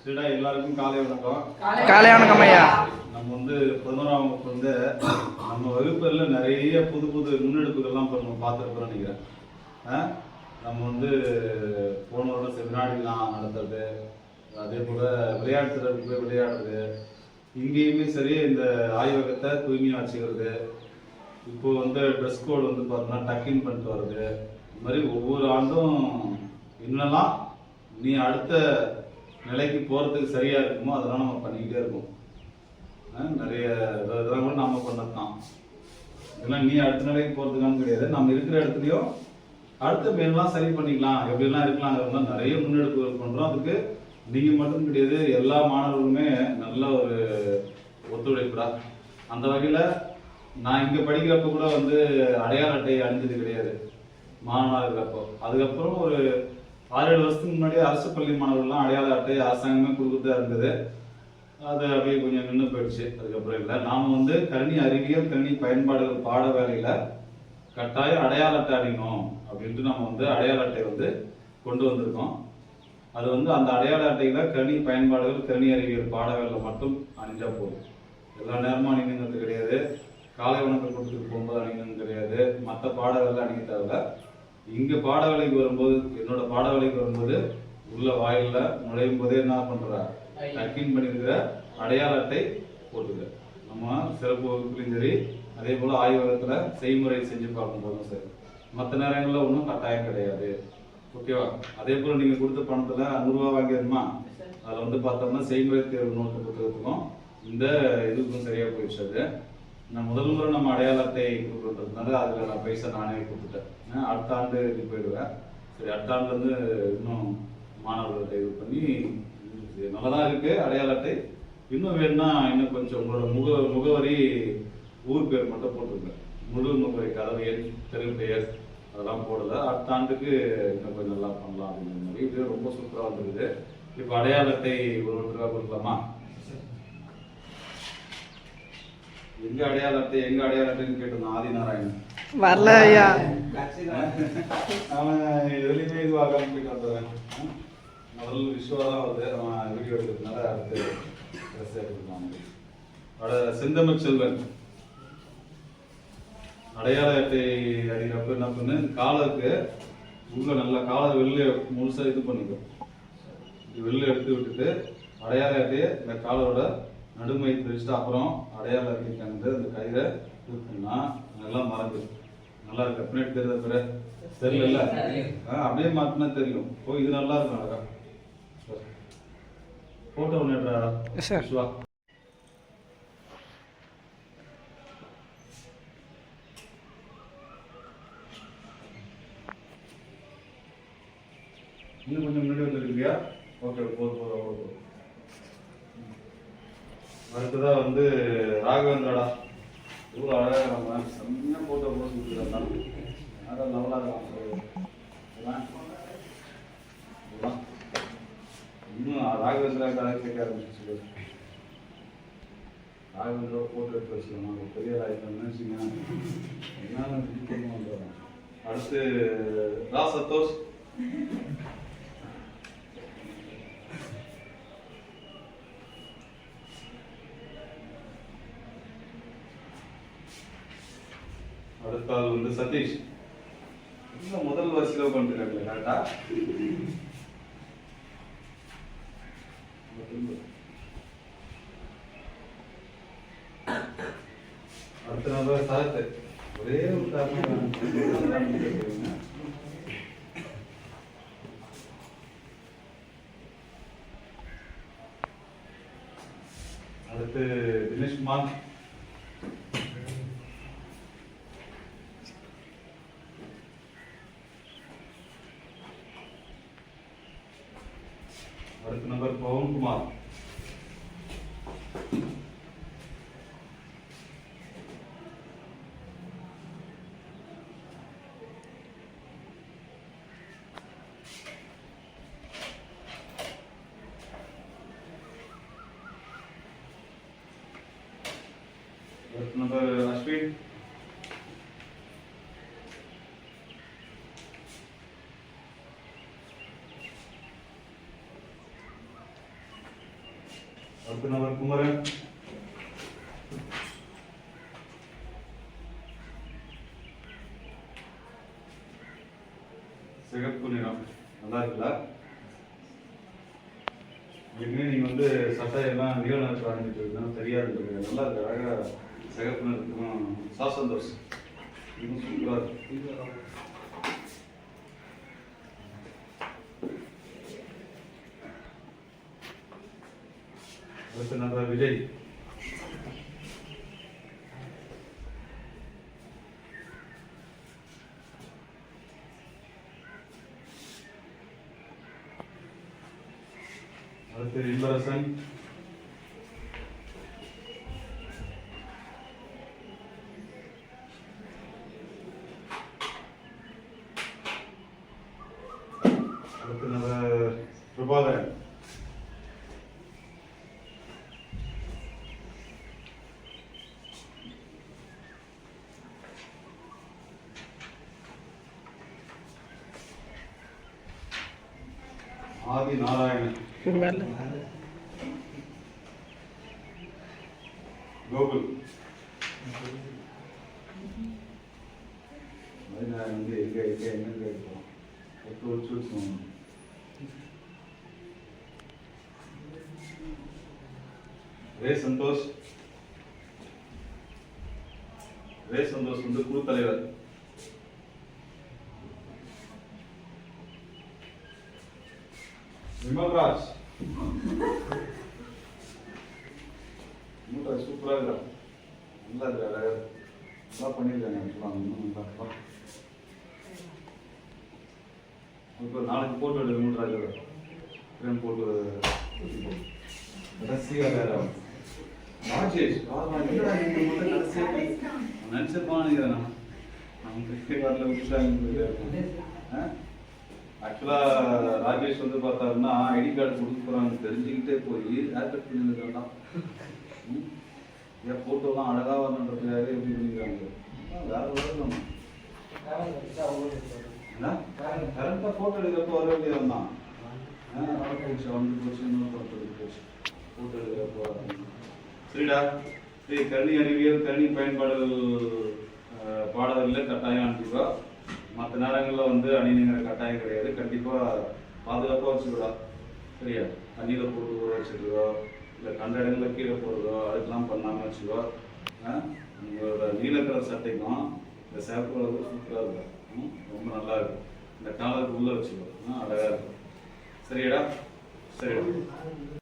சரிடா, எல்லாருக்கும் காலை வணக்கம். காலை வணக்கம் ஐயா. நம்ம வந்து 11ஆம் வகுப்பு வந்து நம்ம வகுப்பில் நிறைய புது புது முன்னெடுப்புகள்லாம் இப்போ நம்ம பார்த்துருக்கோம்னு நினைக்கிறேன். நம்ம வந்து போன வருடம் செமினாரிலாம் நடத்துறது, அதே போல் விளையாட்டு போய் விளையாடுறது, இங்கேயுமே சரி இந்த ஆய்வகத்தை தூய்மையாக வச்சுக்கிறது, இப்போ வந்து ட்ரெஸ் கோடு வந்து பார்த்தோம்னா டக்கின் பண்ணிட்டு வருது. இது மாதிரி ஒவ்வொரு ஆண்டும் என்னெல்லாம் நீ அடுத்த நிலைக்கு போகிறதுக்கு சரியாக இருக்குமோ அதெல்லாம் நம்ம பண்ணிக்கிட்டே இருக்கோம். நிறைய இதெல்லாம் கூட நம்ம பண்ணதான். இதெல்லாம் நீ அடுத்த நிலைக்கு போகிறதுக்கான கிடையாது, நம்ம இருக்கிற இடத்துலையும் அடுத்த மேலாம் சரி பண்ணிக்கலாம், எப்படிலாம் இருக்கலாங்கிறதுலாம் நிறைய முன்னெடுப்புகள் பண்ணுறோம். அதுக்கு நீங்கள் மட்டும் கிடையாது, எல்லா மாணவர்களுமே நல்ல ஒரு ஒத்துழைப்புடா. அந்த வகையில் நான் இங்கே படிக்கிறப்ப கூட வந்து அடையாள அட்டை அணிஞ்சது கிடையாது மாணவனாக இருக்கிறப்போ. அதுக்கப்புறம் ஒரு 6-7 வருஷத்துக்கு முன்னாடி அரசு பள்ளி மாணவர்கள்லாம் அடையாள அட்டை அரசாங்கமே கொடுத்துதான் இருந்தது. அது அப்படியே கொஞ்சம் நின்று போயிடுச்சு. அதுக்கப்புறம் இல்லை, நாம் வந்து கணினி அறிவியல் கணினி பயன்பாடுகள் பாட வேலையில் கட்டாயம் அடையாள அட்டை அணியணும் அப்படின்ட்டு நம்ம வந்து அடையாள அட்டை வந்து கொண்டு வந்திருக்கோம். அது வந்து அந்த அடையாள அட்டையில் கணினி பயன்பாடுகள் கணினி அறிவியல் பாட வேலையில் மட்டும் அணிஞ்சா போதும். எல்லா நேரமும் அணிங்கிறது கிடையாது, காலை வணக்கம் கொடுத்துட்டு போகும்போது அணிங்கிறது கிடையாது, மற்ற பாட வேலை அணிக்க தேவையில்ல. இங்கே பாட வேலைக்கு வரும்போது, என்னோட பாட வேலைக்கு வரும்போது உள்ள வாயில நுழையும் போதே என்ன பண்ற, டக்கின் பண்ணிருக்கிற அடையாள அட்டை போட்டுக்க. நம்ம சிறப்பு வகுப்புலையும் சரி, அதே போல ஆய்வகத்துல செய்முறை செஞ்சு பார்க்கும் போதும் சரி, மற்ற நேரங்களில் ஒன்றும் கட்டாயம் கிடையாது. ஓகேவா? அதே போல நீங்க கொடுத்த பணத்துல 100 ரூபா வாங்கிடுமா, அதில் வந்து பார்த்தோம்னா செய்முறை தேர்வு நோட்டு புத்தகத்துக்கும் இந்த இதுக்கும் சரியா போயிடுச்சு. அது நான் முதல் முறை நம்ம அடையாள அட்டை கொடுக்குறதுனால அதில் நான் பைசா நானே கொடுத்துட்டேன். அடுத்த ஆண்டு இது போயிடுவேன். சரி, அடுத்த ஆண்டுலேருந்து இன்னும் மாணவர்கள்ட்ட இது பண்ணி நல்லதான் இருக்குது அடையாள அட்டை. இன்னும் வேணும்னா இன்னும் கொஞ்சம் உங்களோட முகவரி ஊர் பேர் மட்டும் போட்டிருக்கேன். முழு முகவரி, கதவு எண், தெரு பெயர் அதெல்லாம் போடலை. அடுத்த ஆண்டுக்கு இன்னும் கொஞ்சம் நல்லா பண்ணலாம் அப்படிங்கிற மாதிரி. இது ரொம்ப சூப்பராக வந்துருக்குது. இப்போ அடையாள அட்டை ஒருத்தருக்காக கொடுக்கலாமா? எங்க அடையாள அட்டைன்னு கேட்டிருந்தான் ஆதிநாராயணன். வரல ஐயா. அவன் எதுலையுமே இதுவாகாம போயிட்டு வந்தவன். முதல் விஷயம் வருது, அவன் வீடியோ எடுக்கிறதுனால அடுத்து ட்ரெஸ் எடுத்துருக்கான். அவட செந்தமிழ் செல்வன் அடையாள அட்டை அடிக்கிறப்ப என்ன பண்ணு, காலருக்கு உள்ள நல்லா காலர் வெளில முழுசா இது பண்ணிக்கும். வெளில எடுத்து விட்டுட்டு அடையாள அட்டையை இந்த காலரோட நடுமை பிரிச்சுட்டு அப்புறம் அடையாள அட்டைக்கு அந்த கயிறை இது பண்ணா நல்லா மறந்து நல்லா இருக்கு. பின்னாடி தெரியுத பிற தெரியல, அப்படியே மாத்தினா தெரியும். ஓ, இது நல்லா இருக்கும். அழகா போட்டோ ஒன்னுடா. இன்னும் கொஞ்சம் முன்னாடி வந்துருக்கியா? ஓகே, போதும். அடுத்ததா வந்து ராகவேந்திரடா. இவ்வளோ அழகாக நம்ம செம்மையாக போட்டோ போட்டு கொடுத்துருந்தான். அதான் நல்லா இருக்கலாம். இன்னும் ராகவேந்திரா கேட்க ஆரம்பிச்சு. ராகவேந்திரா போட்டோ எடுத்து வச்சுக்கணும். பெரிய ராஜ்தான் வச்சுங்க. என்ன அடுத்து ரா சந்தோஷ். அடுத்த ஆள் வந்து சதீஷ். இன்னும் முதல் வரிசையில் பண்ணிருக்காங்க கரெக்டா. அடுத்த நபர் சரத்து. ஒரே ஒரு காரணம், அடுத்து தினேஷ்குமார். அடுத்த நம்பர் பவன்குமார். அடுத்த நம்பர் அஸ்வின். அடுத்த நபர் குமரன். சிகப்பு நிறம் நல்லா இருக்குல்ல? ஏற்கனவே நீங்க வந்து சட்டையெல்லாம் நீல நிறத்தில் அணிஞ்சிட்டு இருக்கீங்க, தெரியாது. நல்லா இருக்கு, அழகா சிகப்பு நிறத்துக்கும். சந்தோஷ் இதுவும் சூப்பரா இருக்கு. அடுத்த நபர் விஜய். அடுத்து இன்பரசன். அடுத்த நபர் பிரபாகரன். ஆதி நாராயணன். கோகுல். வந்து எங்க ரே சந்தோஷ். ரே சந்தோஷ் வந்து குழு தலைவர். விமல்ராஜ். சூப்பரா இருக்கா, நல்லா இருக்கு, அழகா நல்லா பண்ணியிருக்காங்க. இப்போ நாளைக்கு போட்டு விடு விமல்ராஜ் ஃப்ரேம் போட்டு. கடைசியாக வேற ராஜேஷ். நினைச்சிருப்பான்னு நினைக்கிறேன். நமக்கு வரல விட்டுட்டாங்க. ஆக்சுவலா ராஜேஷ் வந்து பார்த்தாருன்னா ஐடி கார்டு கொடுக்க போறான்னு தெரிஞ்சுக்கிட்டே போய் ஹேர் கட் பண்ணிருக்கான். என் போட்டோலாம் அழகா வரணுன்றதுக்காக எப்படி பண்ணிக்கிறாங்க. வேற வரணும். கரெக்டா போட்டோ எடுக்கிறப்போ வர வேண்டிய வந்தான். வந்து போச்சு, போட்டோ எடுக்கிறப்போ. சரிடா, கல்வி அறிவியல் கல்வி பயன்பாடுகள் பாடல்களில் கட்டாயம் அனுப்பிக்கோ. மற்ற நேரங்களில் வந்து அணிங்கிற கட்டாயம் கிடையாது. கண்டிப்பாக பாதுகாப்பாக வச்சுக்கூடா. சரியா? தண்ணியில் போட்டு ஊற வச்சுருக்கோ, இல்லை கண்ட இடங்களில் கீழே போடுறதோ அதுக்கெல்லாம் பண்ணாமல் வச்சுக்கோ. உங்களோட நீல கலர் சட்டைக்கும் இந்த சேப்பு கலர் சூப்பராக இருக்கும், ரொம்ப நல்லா இருக்கும். இந்த காலருக்கு உள்ளே வச்சுக்கோ, அழகாக இருக்கும். சரியாடா? சரிடா.